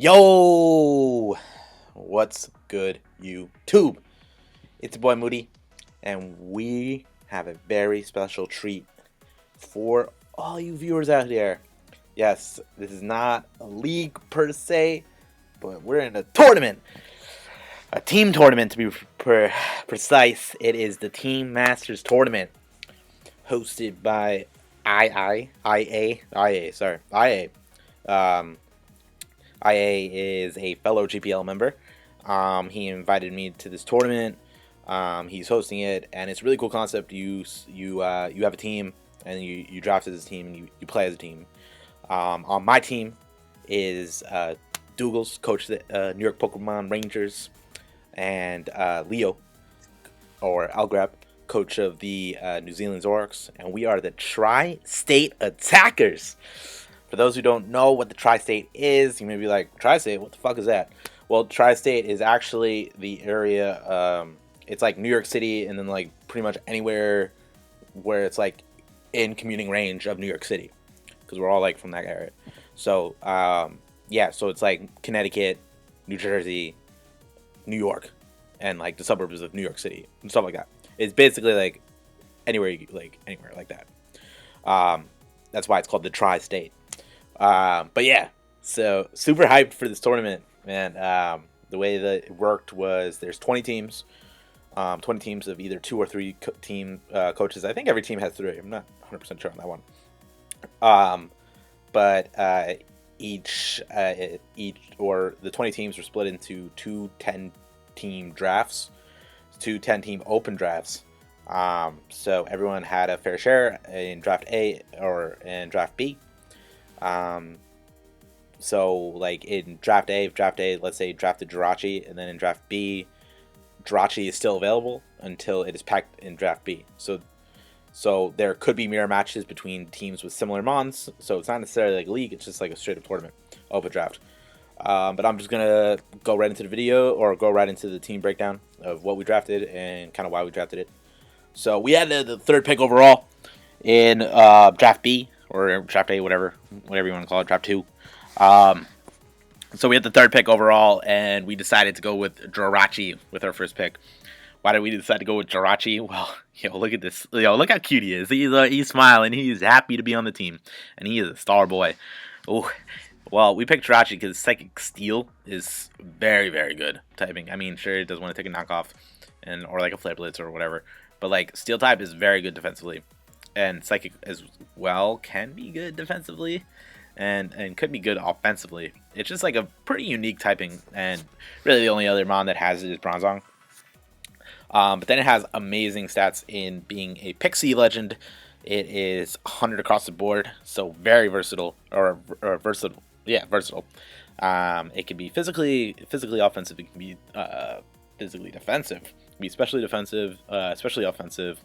Yo, what's good, YouTube? It's your boy Moody, and we have a very special treat for all you viewers out there. Yes, this is not a league per se, but we're in a tournament, a team tournament to be precise. It is the Team Masters Tournament, hosted by IA. Sorry, IA. Um, IA is a fellow GPL member. He invited me to this tournament. He's hosting it, and it's a really cool concept. You have a team, and you draft as a team, and you play as a team. On my team is Douglas, coach of the New York Pokemon Rangers, and Leo, or Algrab, coach of the New Zealand Zorks, and we are the Tri-State Attackers. For those who don't know what the Tri-State is, you may be like, Tri-State, what the fuck is that? Well, Tri-State is actually the area, it's like New York City and then like pretty much anywhere where it's like in commuting range of New York City, because we're all like from that area. So, yeah, so it's like Connecticut, New Jersey, New York, and like the suburbs of New York City and stuff like that. It's basically like anywhere like that. That's why it's called the Tri-State. But yeah, so super hyped for this tournament, man. The way that it worked was there's 20 teams, 20 teams of either 2 or 3 coaches. I think every team has 3. I'm not 100% sure on that one. But each or the 20 teams were split into 2 10-team drafts, 2 10-team open drafts. So everyone had a fair share in draft A or in draft B. So like in draft A, let's say drafted Jirachi, and then in draft B, Jirachi is still available until it is packed in draft B. So there could be mirror matches between teams with similar mons. So it's not necessarily like a league; it's just like a straight up tournament, open draft. But I'm just gonna go right into the video, or go right into the team breakdown of what we drafted and kind of why we drafted it. So we had the 3rd pick overall in draft B, or draft A, whatever you want to call it, draft 2. So we had the 3rd pick overall, and we decided to go with Jirachi with our first pick. Why did we decide to go with Jirachi? Well, look at this. Look how cute he is. He's smiling. He's happy to be on the team, and he is a star boy. Oh, well, we picked Jirachi because Psychic Steel is very, very good typing. I mean, sure, it does want to take a knockoff, or like a Flare Blitz or whatever, but like Steel type is very good defensively, and Psychic as well can be good defensively, and could be good offensively. It's just like a pretty unique typing, and really the only other mon that has it is Bronzong. But then it has amazing stats in being a Pixie Legend. It is 100 across the board, so very versatile, or versatile. Yeah, versatile. It can be physically offensive. It can be physically defensive. It can be especially defensive, especially offensive.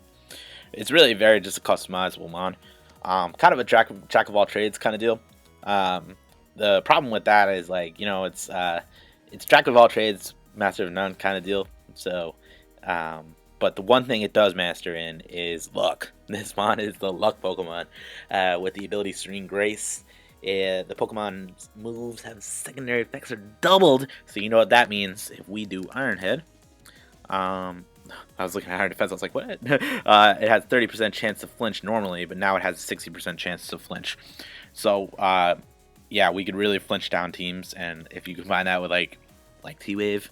It's really very just a customizable mon. Kind of a jack of all trades kind of deal. The problem with that is like, it's jack of all trades, master of none kind of deal. So, but the one thing it does master in is luck. This mon is the luck Pokemon, with the ability Serene Grace. The Pokemon's moves have secondary effects are doubled, so you know what that means. If we do Iron Head, I was looking at Iron Defense, I was like, what? It has 30% chance to flinch normally, but now it has a 60% chance to flinch. So, yeah, we could really flinch down teams, and if you combine that with like T-Wave,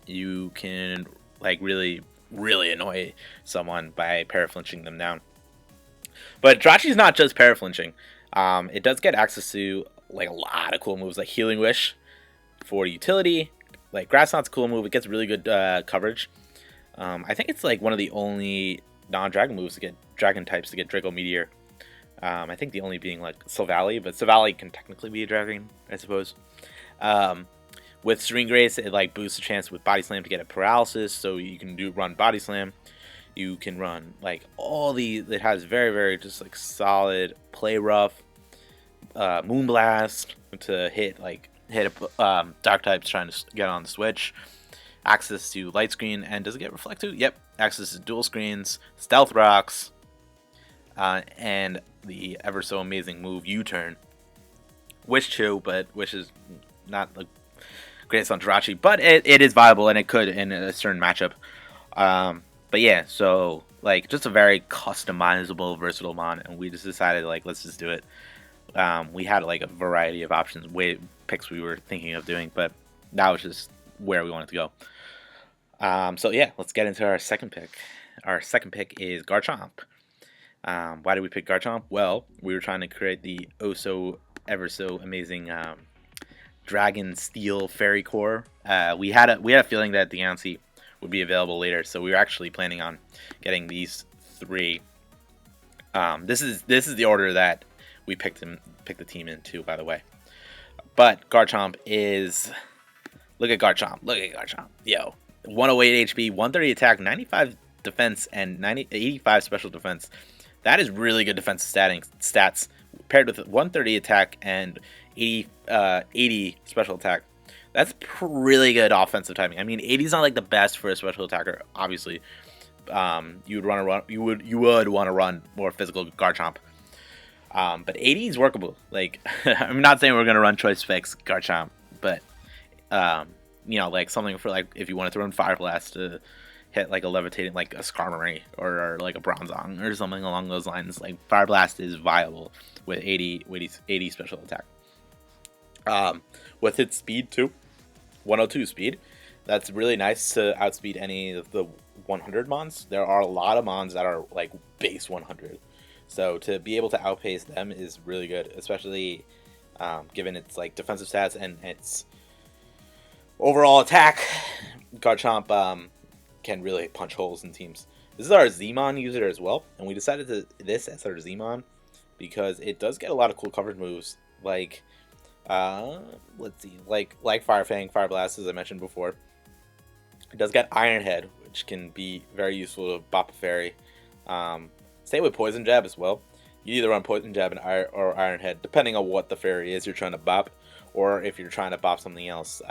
you can like really annoy someone by paraflinching them down. But Jirachi's not just paraflinching. It does get access to like a lot of cool moves, like Healing Wish for utility. Like Grass Knot's a cool move. It gets really good coverage. I think it's like one of the only non-dragon moves to get dragon types to get Draco Meteor. I think the only being like Silvally, but Silvally can technically be a dragon, I suppose. With Serene Grace, it like boosts the chance with Body Slam to get a paralysis, so you can run Body Slam. You can run like it has very, very just like solid Play Rough, Moonblast to hit dark types trying to get on the switch. Access to Light Screen, and does it get Reflect too? Yep. Access to Dual Screens, Stealth Rocks, and the ever so amazing move U-Turn. Wish Chew, but Wish is not the greatest on Jirachi, but it is viable and it could in a certain matchup. But yeah, so like just a very customizable, versatile mon, and we just decided like let's just do it. We had like a variety of options, picks we were thinking of doing, but that was just where we wanted to go. So yeah, let's get into our second pick. Our second pick is Garchomp. Why did we pick Garchomp? Well, we were trying to create the ever so amazing Dragon Steel Fairy Core. We had a feeling that the Diancie would be available later, so we were actually planning on getting these three. This is the order that we picked the team into, by the way. But Garchomp is, look at Garchomp, yo, 108 HP, 130 attack, 95 defense, and 85 special defense. That is really good defensive stats paired with 130 attack and 80 special attack. That's really good offensive timing. I mean, 80 is not like the best for a special attacker. Obviously, you would want to run more physical Garchomp. But 80 is workable. Like, I'm not saying we're gonna run Choice Fix Garchomp, but like something for like if you wanted to run Fire Blast to hit like a levitating, like a Skarmory or like a Bronzong or something along those lines. Like Fire Blast is viable with 80 special attack. With its speed too, 102 speed. That's really nice to outspeed any of the 100 mons. There are a lot of mons that are like base 100. So to be able to outpace them is really good, especially given its like defensive stats and its overall attack. Garchomp can really punch holes in teams. This is our Zmon user as well, and we decided to this as our Zmon because it does get a lot of cool coverage moves, like let's see, like Fire Fang, Fire Blast, as I mentioned before. It does get Iron Head, which can be very useful to bop a fairy. Same with Poison Jab as well. You either run Poison Jab or Iron Head, depending on what the fairy is you're trying to bop, or if you're trying to bop something else.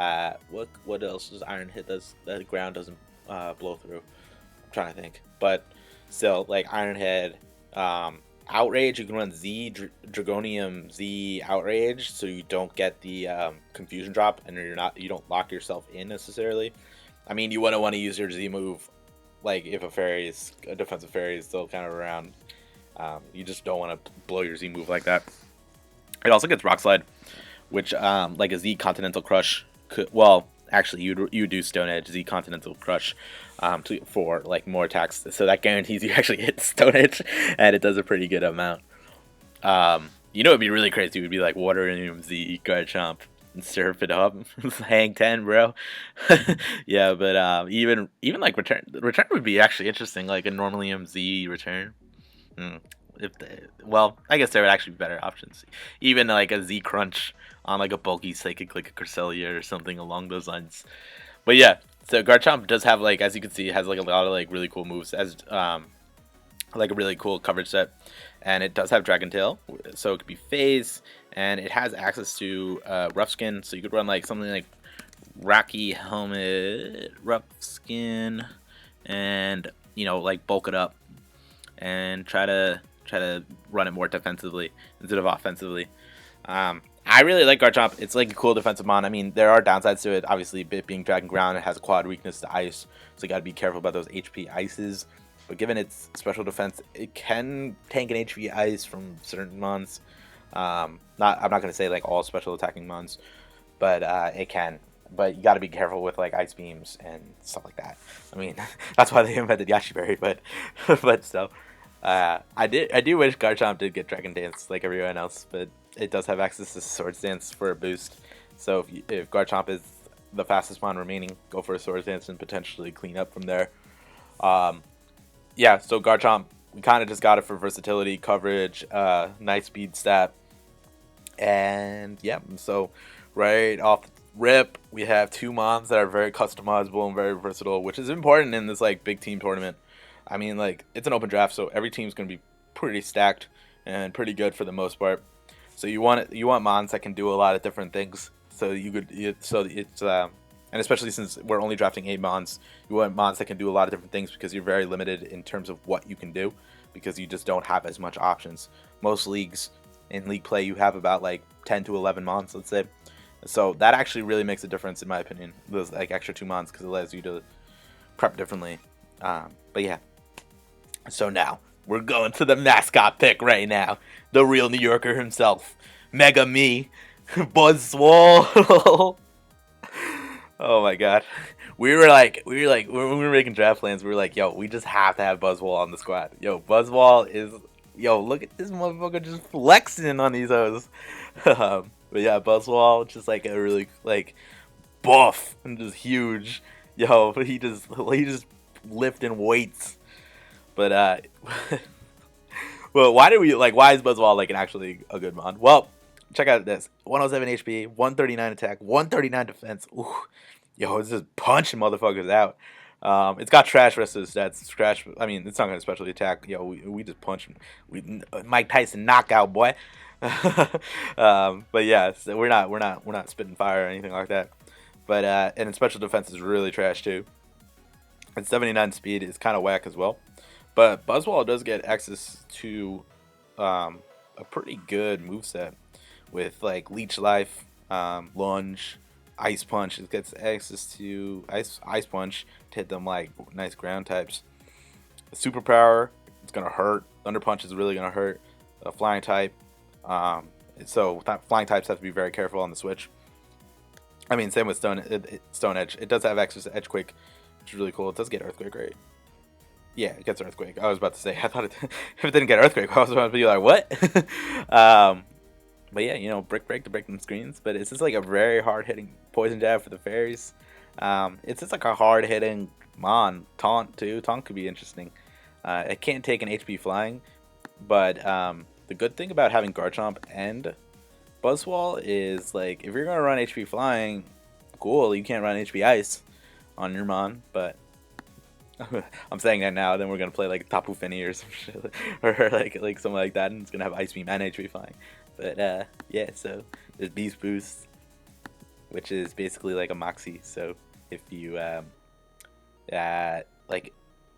What else does Iron Head does that the ground doesn't blow through? I'm trying to think, but still, like Iron Head, Outrage. You can run Dragonium Z Outrage, so you don't get the confusion drop, and you don't lock yourself in necessarily. I mean, you wouldn't want to use your Z move like if a defensive fairy is still kind of around. You just don't want to blow your Z move like that. It also gets Rock Slide, which like a Z Continental Crush could, well, actually you do Stone Edge Z Continental Crush for like more attacks, so that guarantees you actually hit Stone Edge, and it does a pretty good amount. It'd be really crazy. It would be like Water Z Garchomp and surf it up. Hang 10, bro. Yeah, but even like return would be actually interesting, like a Normalium Z return. I guess there would actually be better options. Even like a Z Crunch on like a bulky Psychic, like a Cresselia or something along those lines. But yeah, so Garchomp does have, like, as you can see, has like a lot of like really cool moves, as like a really cool coverage set, and it does have Dragon Tail, so it could be phase, and it has access to Rough Skin, so you could run like something like Rocky Helmet, Rough Skin, and like bulk it up and try to run it more defensively instead of offensively. I really like Garchomp. It's like a cool defensive mon. I mean, there are downsides to it. Obviously, it being Dragon Ground, it has a quad weakness to ice, so you got to be careful about those HP ices. But given its special defense, it can tank an HP ice from certain mons. I'm not going to say like all special attacking mons, but it can. But you got to be careful with like ice beams and stuff like that. I mean, that's why they invented Yashi Berry. But still, I do wish Garchomp did get Dragon Dance like everyone else, but it does have access to Swords Dance for a boost. So if Garchomp is the fastest mon remaining, go for a Swords Dance and potentially clean up from there. Yeah, so Garchomp, we kind of just got it for versatility, coverage, nice speed stat, and yeah. So right off the rip, we have two mons that are very customizable and very versatile, which is important in this like big team tournament. I mean, like, it's an open draft, so every team's gonna be pretty stacked and pretty good for the most part. So you want mons that can do a lot of different things. So and especially since we're only drafting 8 mons, you want mons that can do a lot of different things, because you're very limited in terms of what you can do, because you just don't have as much options. Most leagues, in league play, you have about like 10 to 11 mons, let's say. So that actually really makes a difference in my opinion. Those like extra 2 months because it allows you to prep differently. But yeah. So now we're going to the mascot pick right now. The real New Yorker himself, Mega Me, Buzzwole. Oh my god. When we were making draft plans, we were like, yo, we just have to have Buzzwole on the squad. Yo, Buzzwole is, yo, look at this motherfucker just flexing on these hoes. But yeah, Buzzwole just like a really like buff and just huge. Yo, he just lifting weights. But well, why is Buzzwole like an actually a good mod? Well, check out this: 107 HP, 139 attack, 139 defense. Ooh, yo, it's just punching motherfuckers out. It's got trash rest of the stats. Trash. I mean, it's not gonna specially attack. Yo, we just punch him. Mike Tyson knockout boy. But yeah, so we're not spitting fire or anything like that. But and its special defense is really trash too. And 79 speed is kind of whack as well. But Buzzwole does get access to a pretty good moveset with like Leech Life, Lunge, Ice Punch. It gets access to Ice Punch to hit them like nice ground types. Superpower, it's gonna hurt. Thunder Punch is really gonna hurt. Flying type. So flying types have to be very careful on the switch. I mean, same with Stone Edge. It does have access to Edge Quick, which is really cool. It does get Earthquake, right? Yeah, it gets Earthquake. I was about to say, I thought if it didn't get Earthquake, I was about to be like, what? But yeah, Brick Break to break them screens. But it's just like a very hard-hitting Poison Jab for the fairies. It's just like a hard-hitting Mon. Taunt, too. Taunt could be interesting. It can't take an HP flying. But the good thing about having Garchomp and Buzzwole is, like, if you're going to run HP flying, cool, you can't run HP ice on your Mon, but I'm saying that now, then we're gonna play like Tapu Fini or some shit, or like something like that, and it's gonna have Ice Beam and HP flying. But yeah, so there's Beast Boost, which is basically like a Moxie. So if you like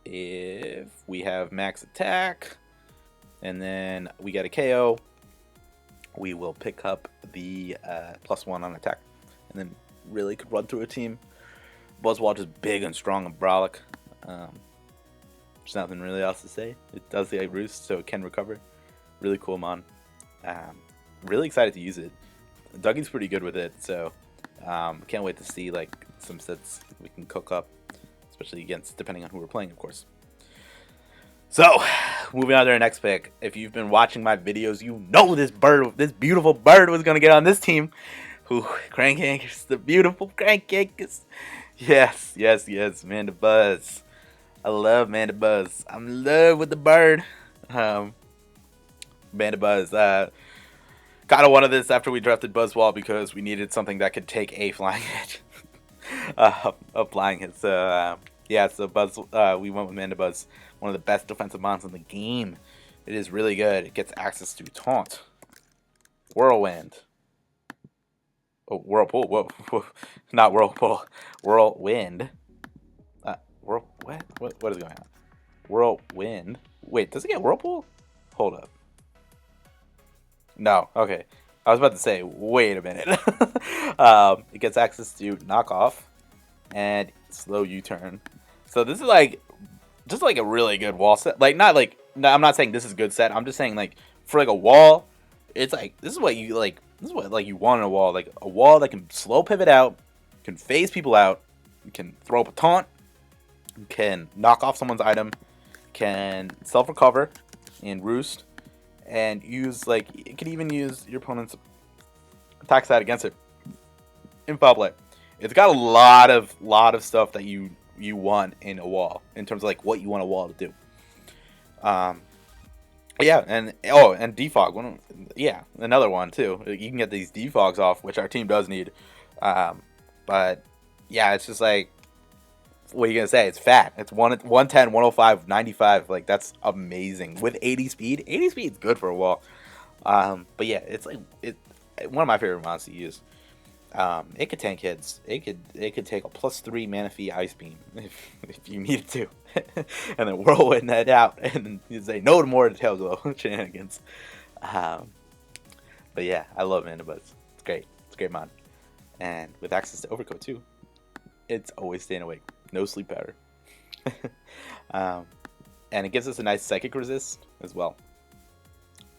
if we have max attack, and then we get a KO, we will pick up the +1 on attack, and then really could run through a team. Buzzwole is big and strong and brolic. There's nothing really else to say. It does the roost, so it can recover. Really cool mon. Really excited to use it. Dougie's pretty good with it, so can't wait to see like some sets we can cook up, especially against depending on who we're playing, of course. So, moving on to our next pick. If you've been watching my videos, you know this beautiful bird was gonna get on this team. Crank-Yankers, the beautiful Crank-Yankers. Yes, Mandibuzz. I love Mandibuzz. I'm in love with the bird. Mandibuzz. Kind of wanted this after we drafted Buzzwole because we needed something that could take a flying hit. A flying hit. So, yeah, so we went with Mandibuzz. One of the best defensive mons in the game. It is really good. It gets access to Taunt. Whirlwind. Oh, Whirlpool. Whoa. Not Whirlpool. Whirlwind. What is going on? Whirlwind. Wait, does it get Whirlpool? Hold up. No. Okay. I was about to say, wait a minute. It gets access to Knockoff and Slow U-Turn. So this is like just like a really good wall set. Like I'm not saying this is a good set. I'm just saying like for like a wall, it's like this is what you want in a wall. Like a wall that can slow pivot out, can phase people out, can throw up a taunt, can knock off someone's item, can self-recover and roost, and it can even use your opponent's attack stat against it in foul play. It's got a lot of stuff that you want in a wall in terms of like what you want a wall to do. Yeah, and defog. Another one too. You can get these defogs off, which our team does need. But yeah, it's just like, what are you gonna say? It's fat. It's 110, 105, 95. Like that's amazing with 80 speed. 80 speed is good for a wall. But yeah, it's like one of my favorite mons to use. It could tank hits. It could take a +3 Manaphy Ice Beam if you needed to, and then Whirlwind that out, and then you say no to more Tail Glow shenanigans. But yeah, I love Mandibuzz. It's great. It's a great mod. And with access to overcoat too, it's always staying awake. No sleep powder. um, and it gives us a nice psychic resist as well.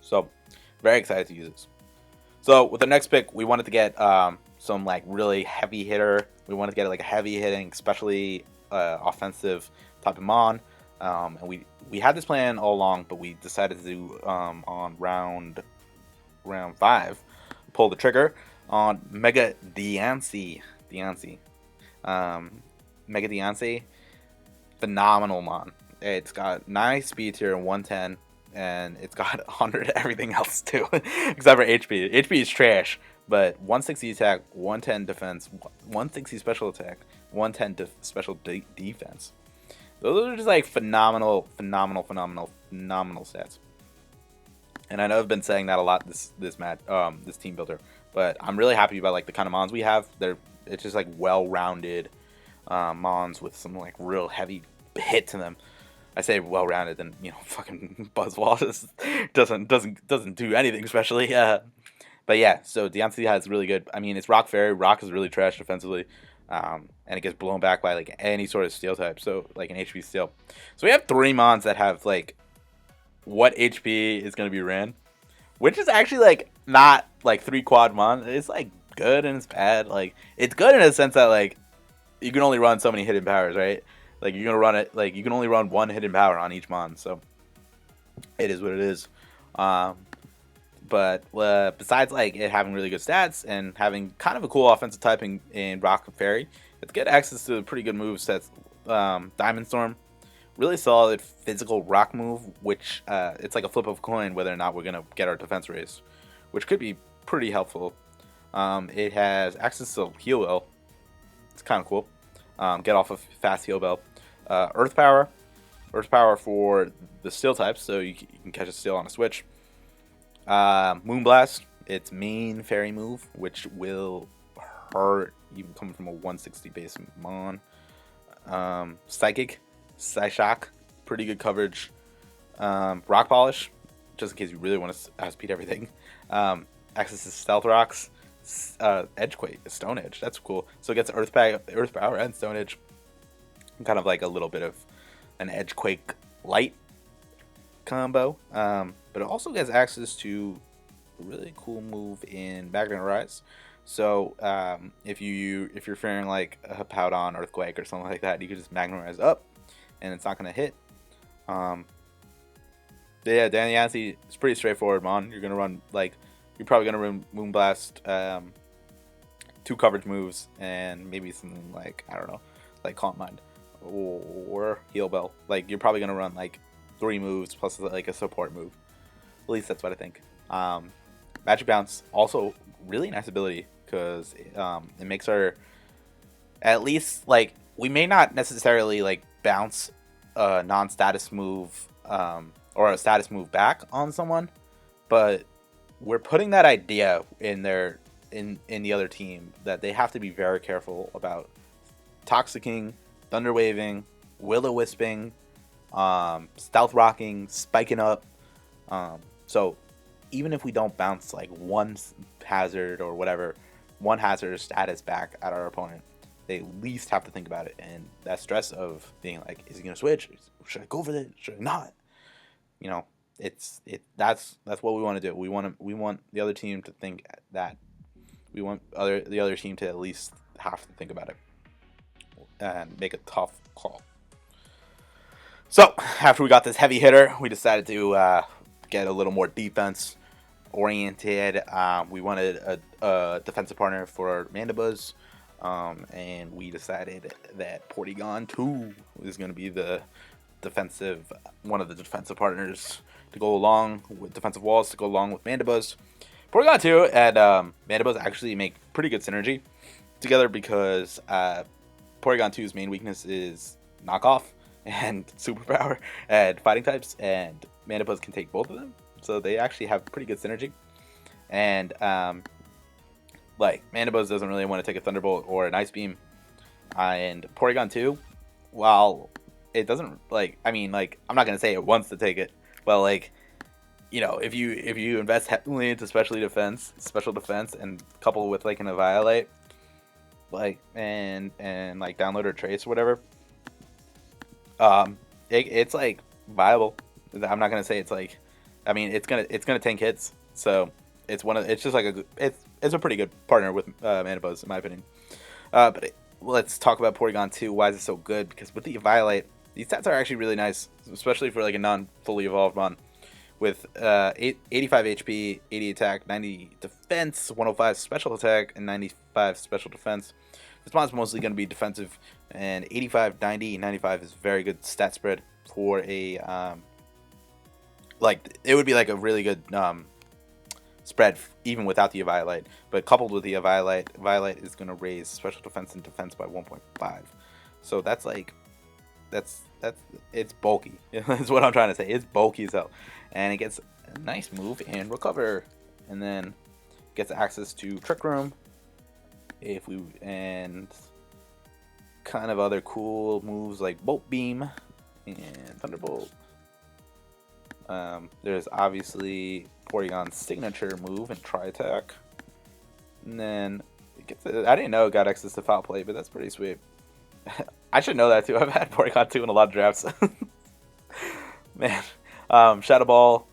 So very excited to use this. So with the next pick, we wanted to get some like really heavy hitter. We wanted to get like a heavy hitting, especially offensive type of mon. And we had this plan all along, but we decided to do on round 5, pull the trigger on Mega Diancie. Mega Diancie, phenomenal mon. It's got 9 speed tier and 110, and it's got 100 everything else too, except for HP. HP is trash, but 160 attack, 110 defense, 160 special attack, 110 special defense. Those are just like phenomenal stats. And I know I've been saying that a lot this team builder, but I'm really happy about like the kind of mons we have. It's just like well-rounded mons with some like real heavy hit to them. I say well-rounded, then fucking Buzzwall just doesn't do anything especially. But yeah, so Diancie has really good. I mean, it's Rock Fairy. Rock is really trash defensively, and it gets blown back by like any sort of steel type. So like an HP steel. So we have 3 mons that have like what HP is going to be ran, which is actually like not like 3 quad mon. It's like good and it's bad. Like it's good in a sense that like you can only run so many hidden powers, right? Like you're gonna run it, like you can only run 1 hidden power on each mon, so it is what it is. But besides like it having really good stats and having kind of a cool offensive typing in Rock Fairy, it's get access to pretty good move sets. Diamond Storm, really solid physical rock move, which it's like a flip of a coin whether or not we're gonna get our defense raised, which could be pretty helpful. It has access to Heal Bell. It's kind of cool. Get off of fast Heal Bell. Earth Power for the steel types, so you can catch a steel on a switch. Moonblast, its main fairy move, which will hurt even coming from a 160 base mon. Psychic, Psyshock, pretty good coverage. Rock Polish, just in case you really want to outspeed everything. Access to Stealth Rocks. Edgequake, Stone Edge, that's cool. So it gets Earth Power and Stone Edge. Kind of like a little bit of an Edgequake light combo. But it also gets access to a really cool move in Magnet Rise. So if you're fearing like a Powdon Earthquake or something like that, you can just Magnet Rise up, and it's not gonna hit. Yeah, Diancie is pretty straightforward, mon. You're gonna run like you're probably gonna run Moonblast, 2 coverage moves, and maybe something like I don't know, like Calm Mind or Heal Bell. Like you're probably gonna run like 3 moves plus like a support move. At least that's what I think. Magic Bounce, also really nice ability because it makes her at least like we may not necessarily like bounce a non-status move or a status move back on someone, but we're putting that idea in the other team that they have to be very careful about Toxicking, Thunder Waving, Will-O-Wisping, Stealth Rocking, Spiking Up. So even if we don't bounce like one hazard or whatever, one hazard status back at our opponent, they at least have to think about it. And that stress of being like, is he gonna switch? Should I go for this? Should I not? That's what we want to do. We want the other team to think that. We want the other team to at least have to think about it and make a tough call. So after we got this heavy hitter, we decided to get a little more defense oriented. We wanted a defensive partner for Mandibuzz, and we decided that Porygon 2 is going to be one of the defensive partners to go along with defensive walls to go along with Mandibuzz. Porygon 2 and Mandibuzz actually make pretty good synergy together because Porygon 2's main weakness is knockoff and superpower and fighting types, and Mandibuzz can take both of them, so they actually have pretty good synergy. And like Mandibuzz doesn't really want to take a Thunderbolt or an Ice Beam, and Porygon 2, while it doesn't like, I mean, like I'm not gonna say it wants to take it, but like, you know, if you invest heavily into special defense and couple with like an Eviolite, like and like download or trace or whatever, it's like viable. I'm not gonna say it's like, I mean it's gonna tank hits, so it's just like it's a pretty good partner with Manabuzz in my opinion. Let's talk about Porygon 2. Why is it so good? Because with the Eviolite, these stats are actually really nice, especially for like a non-fully evolved mon. With 85 HP, 80 attack, 90 defense, 105 special attack, and 95 special defense. This mon's mostly going to be defensive, and 85, 90, 95 is very good stat spread for a like it would be like a really good spread even without the Eviolite. But coupled with the Eviolite is going to raise special defense and defense by 1.5. So that's like that's it's bulky. That's what I'm trying to say. It's bulky as hell, and it gets a nice move and recover, and then gets access to Trick Room and kind of other cool moves like Bolt Beam and Thunderbolt. There's obviously Porygon's signature move and Tri-Attack, and then I didn't know it got access to Foul Play, but that's pretty sweet. I should know that too. I've had Porygon 2 in a lot of drafts. Man. Shadow Ball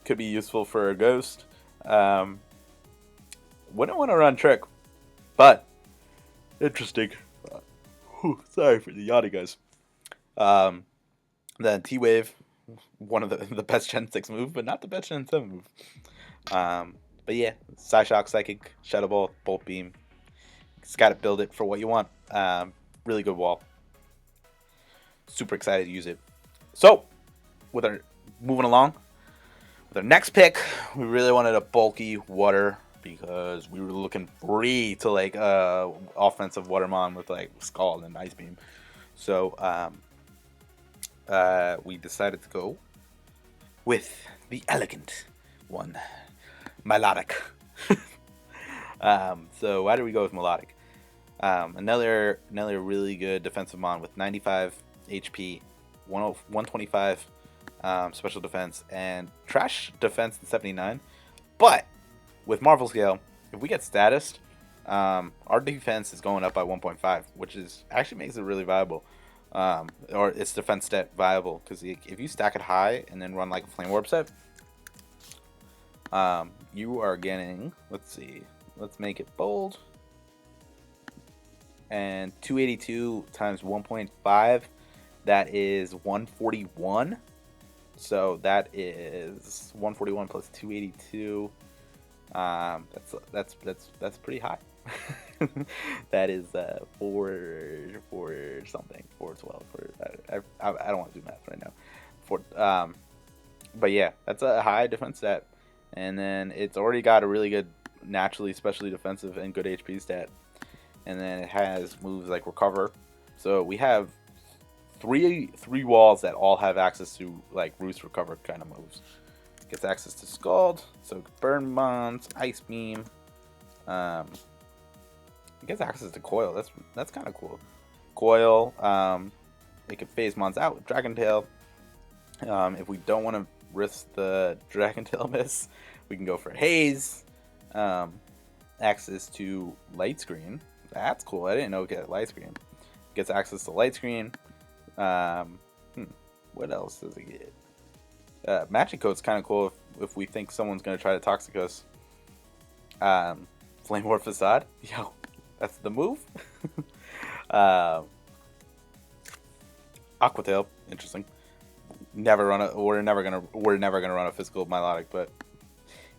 could be useful for a Ghost. Wouldn't want to run Trick, but interesting. Sorry for the yawning, guys. Then T-Wave, one of the best Gen 6 move, but not the best Gen 7 move. But yeah, Psyshock, Psychic, Shadow Ball, Bolt Beam. Just got to build it for what you want. Really good wall. Super excited to use it. So, with our moving along, with our next pick, we really wanted a bulky water because we were looking free to like offensive Watermon with like Scald and Ice Beam. So we decided to go with the elegant one, Milotic. So why did we go with Milotic? Another really good defensive mon with 95 HP, 125 special defense, and trash defense in 79. But with Marvel Scale, if we get statused, our defense is going up by 1.5, which is actually makes it really viable. Or its defense stat viable, because if you stack it high and then run like a Flame Orb set, you are getting, let's make it bold, and 282 times 1.5, that is 141. So that is 141 plus 282. That's pretty high. That is 4 something, 412. I don't want to do math right now. But yeah, that's a high defense stat, and then it's already got a really good naturally, especially defensive and good HP stat, and then it has moves like Recover. So we have three walls that all have access to like Roost, Recover kind of moves. Gets access to Scald, so Burn Mons, Ice Beam. It gets access to Coil. That's kind of cool. Coil. It can phase Mons out with Dragon Tail. If we don't want to risk the Dragon Tail miss, we can go for Haze. Access to Light Screen. That's cool. I didn't know it get Light Screen. Gets access to Light Screen. What else does it get? Magic Coat's kind of cool if we think someone's going to try to Toxic us. Flame War Facade. Yo, that's the move. Aqua Tail. Interesting. We're never gonna run a physical Milotic, but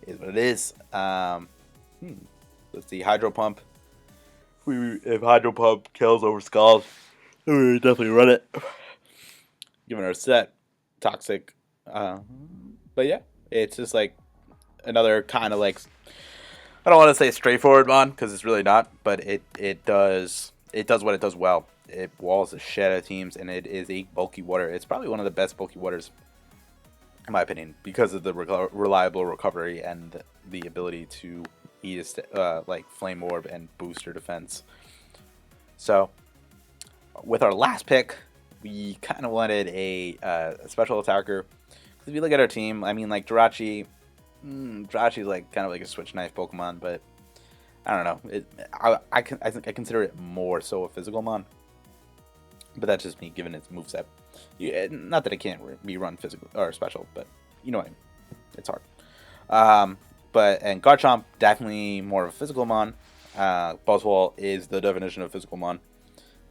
it is what it is. Let's see. Hydro Pump. If Hydro Pump kills over Scald, we would definitely run it. Given our set, Toxic. But yeah, it's just like another kind of like, I don't want to say straightforward mon because it's really not, but it does what it does well. It walls the shit out of teams, and it is a bulky water. It's probably one of the best bulky waters, in my opinion, because of the reliable recovery and the ability to eat like Flame Orb and booster defense. So, with our last pick, we kind of wanted a special attacker. Because if you look at our team, I mean, like Jirachi, Jirachi's like kind of like a switch knife Pokemon, but I don't know. I think I consider it more so a physical mon, but that's just me given its moveset. Not that it can't be run physical or special, but you know what I mean. It's hard. And Garchomp definitely more of a physical mon. Buzzwole is the definition of physical mon.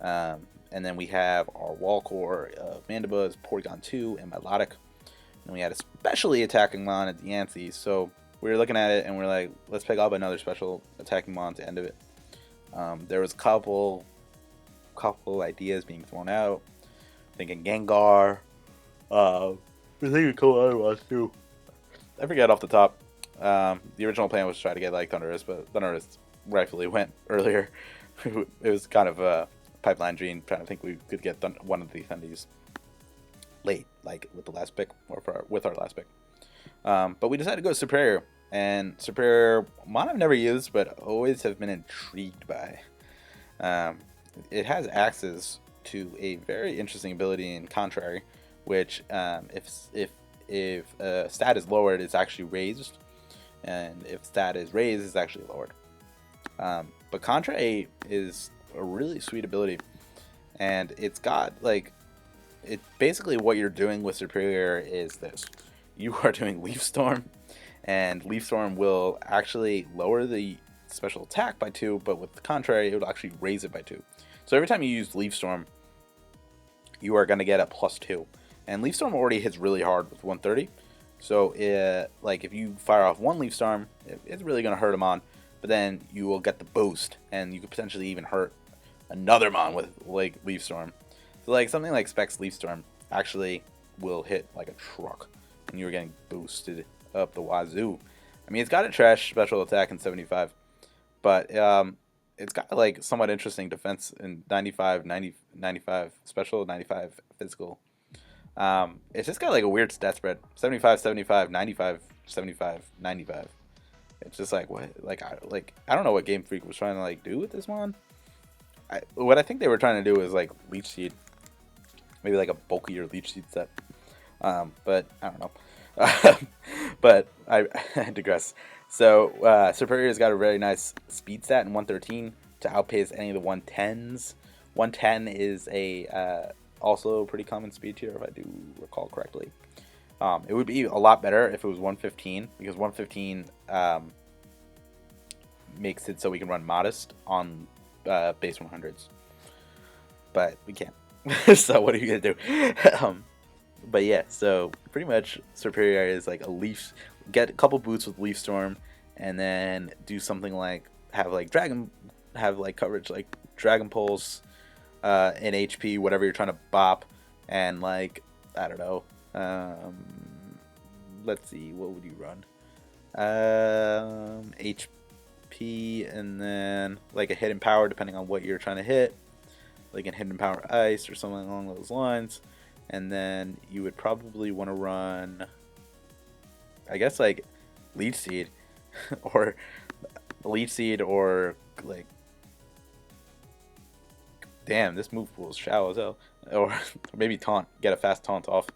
And then we have our wall core of Mandibuzz, Porygon 2, and Milotic. And we had a specially attacking mon at the Diancie. So we were looking at it and we're like, let's pick up another special attacking mon to end of it. There was a couple ideas being thrown out. Thinking Gengar. We're thinking a couple other ones too. I forget off the top. The original plan was to try to get like Thundurus, but Thundurus rightfully went earlier. It was kind of a pipeline dream, trying to think we could get one of the Thundies late, like with the last pick, or with our last pick. But we decided to go Superior, and Superior mon I've never used, but always have been intrigued by. It has access to a very interesting ability in Contrary, which if stat is lowered, it's actually raised, and if stat is raised, it's actually lowered. But Contrary is a really sweet ability, and it's got like, it basically what you're doing with Superior is this: you are doing Leaf Storm, and Leaf Storm will actually lower the special attack by 2, but with the Contrary, it will actually raise it by 2. So every time you use Leaf Storm, you are going to get a +2. And Leaf Storm already hits really hard with 130. So like if you fire off one Leaf Storm, it's really going to hurt a mon. But then you will get the boost, and you could potentially even hurt another mon with like Leaf Storm. So like something like Specs Leaf Storm actually will hit like a truck, and you're getting boosted up the wazoo. I mean, it's got a trash special attack in 75, but it's got like somewhat interesting defense in 95, 95 special, 95 physical. It's just got like a weird stat spread: 75, 75, 95, 75, 95. It's just like, what? I don't know what Game Freak was trying to like do with this one. What I think they were trying to do is like Leech Seed, maybe like a bulkier Leech Seed set. But I don't know. But I digress. So Superior's got a very nice speed stat in 113 to outpace any of the 110s. 110 is a also pretty common speed tier, if I do recall correctly. It would be a lot better if it was 115, because 115 makes it so we can run Modest on base 100s. But we can't. So what are you going to do? But yeah, so pretty much Superior is like a Leaf, get a couple boots with Leaf Storm, and then do something like have like coverage like Dragon Pulse, in HP, whatever you're trying to bop, and like, I don't know, let's see, what would you run? HP, and then like a Hidden Power depending on what you're trying to hit, like a Hidden Power Ice or something along those lines. And then you would probably want to run, I guess, like Leech Seed or like, damn, this move pool is shallow as hell. Or maybe Taunt, get a fast Taunt off.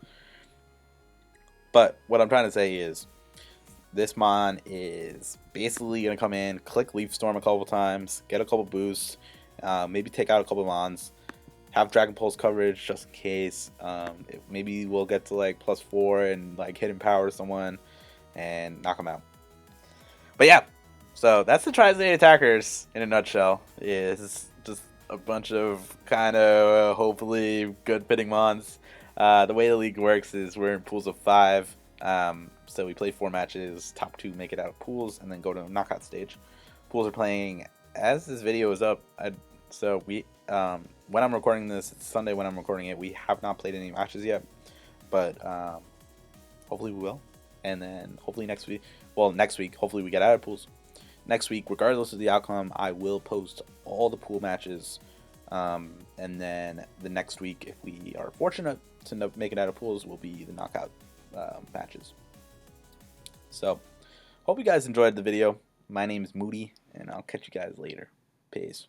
But what I'm trying to say is, this mon is basically going to come in, click Leaf Storm a couple times, get a couple boosts, maybe take out a couple mons, have Dragon Pulse coverage just in case. Maybe we'll get to like +4 and like Hidden Power someone and knock them out. But yeah, so that's the Tri-State Attackers in a nutshell. It's just a bunch of kind of hopefully good pitting mons. The way the league works is we're in pools of 5. So we play 4 matches, top 2 make it out of pools, and then go to the knockout stage. Pools are playing as this video is up. So we when I'm recording this, it's Sunday when I'm recording it, we have not played any matches yet, but hopefully we will. And then hopefully next week, hopefully we get out of pools. Next week, regardless of the outcome, I will post all the pool matches. And then the next week, if we are fortunate to make it out of pools, will be the knockout matches. So, hope you guys enjoyed the video. My name is Moody, and I'll catch you guys later. Peace.